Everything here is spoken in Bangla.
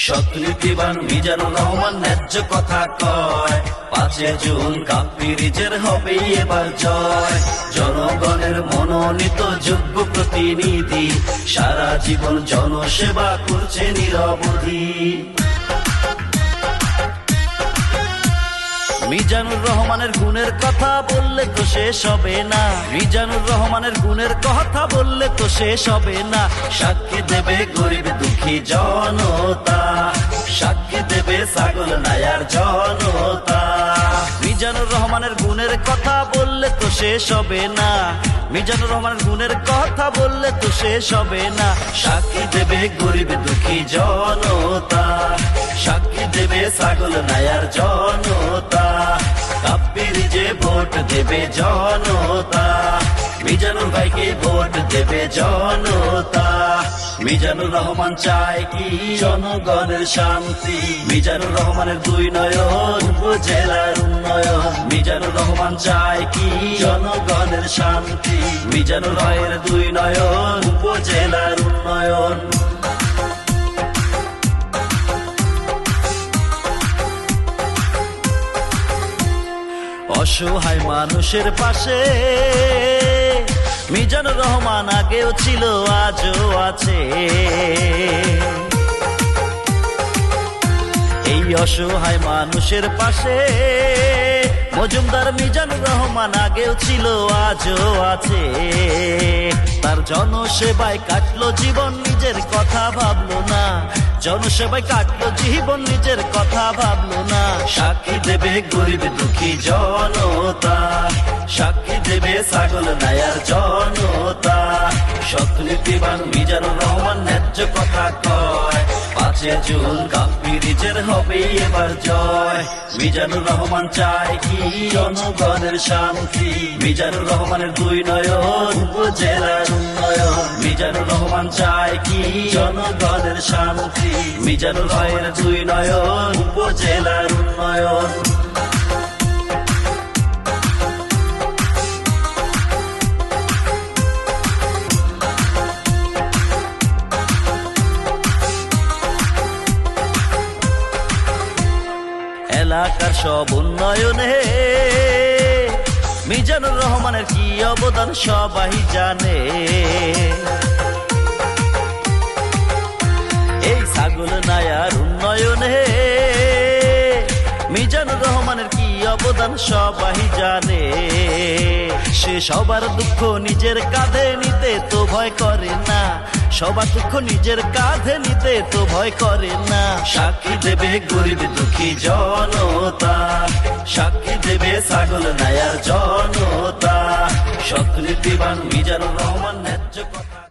সৎনীতিবান মিজানুর রহমান ন্যায্য কথা কয়, 5 জুন কাপ্পিরিজের হবে এবার জয়। জনগণের মনোনীত যোগ্য প্রতিনিধি, সারা জীবন জনসেবা করছে নিরবধি। মিজানুর রহমানের গুণের কথা বললে তো শেষ হবে না, মিজানুর রহমানের গুণের কথা বললে তো শেষ হবে না। সাক্ষী দেবে গরিব দুঃখী জনতা, সাক্ষী দেবে ছাগল নায়ার জনতা। মিজানুর রহমানের গুণের কথা বললে তো শেষ হবে না, মিজানুর রহমানের গুণের কথা বললে তো শেষ হবে না। সাক্ষী দেবে গরিব দুঃখী জনতা, সাক্ষী দেবে ছাগল নায়ার জনতা। কাপ্পিরিজে ভোট দেবে জনতা, মিজানুর ভাইকে ভোট দেবে জনতা। মিজানুর রহমান চায় কি জনগণের শান্তি, মিজানুর রহমানের 2 নয়ন উপজেলার উন্নয়ন। মিজানুর রহমান চায় কি জনগণের শান্তি, মিজানুর ভাইয়ের 2 নয়ন উপজেলার উন্নয়ন। অসহায় মানুষের পাশে মিজানুর রহমান আগেও ছিল আজও আছে। এই অসহায় মানুষের পাশে মজুমদার মিজানুর রহমান আগেও ছিল আজও আছে। তার জনসেবায় কাটলো জীবন, নিজের কথা ভাবলো না, জনসেবায় কাটলো জীবন, নিজের কথা ভাবলো না। সাক্ষী দেবে গরিব দুঃখী জনতা, সাক্ষী দেবে ছাগল নায়ার জনতা। সৎনীতিবান মিজানুর রহমান ন্যায্য কথা কয়, 5 জুন কাপ্পিরিজের হবে এবার জয়। মিজানুর রহমান চায় কি জনগণের শান্তি, মিজানুর রহমানের 2 নয়ন উপজেলার উন্নয়ন। মিজানুর রহমান চায় কি জনগণের শান্তি, মিজানুর ভাইয়ের 2 নয়ন উপজেলার উন্নয়ন। এলাকার সব উন্নয়নে মিজানুর রহমানের কি অবদান সবাই জানে। এই ছাগল নায়ার উন্নয়নে মিজানুর রহমানের কি অবদান সবাই জানে। সে সবার দুঃখ নিজের কাঁধে নিতে তো ভয় করে না, সবার দুঃখ নিজের কাঁধে নিতে তো ভয় করে না। সাক্ষী দেবে গরিব দুঃখী জনতা, সাক্ষী দেবে ছাগল নায়ার জনতা। সৎনীতিবান মিজানুর রহমান ন্যায্য কথা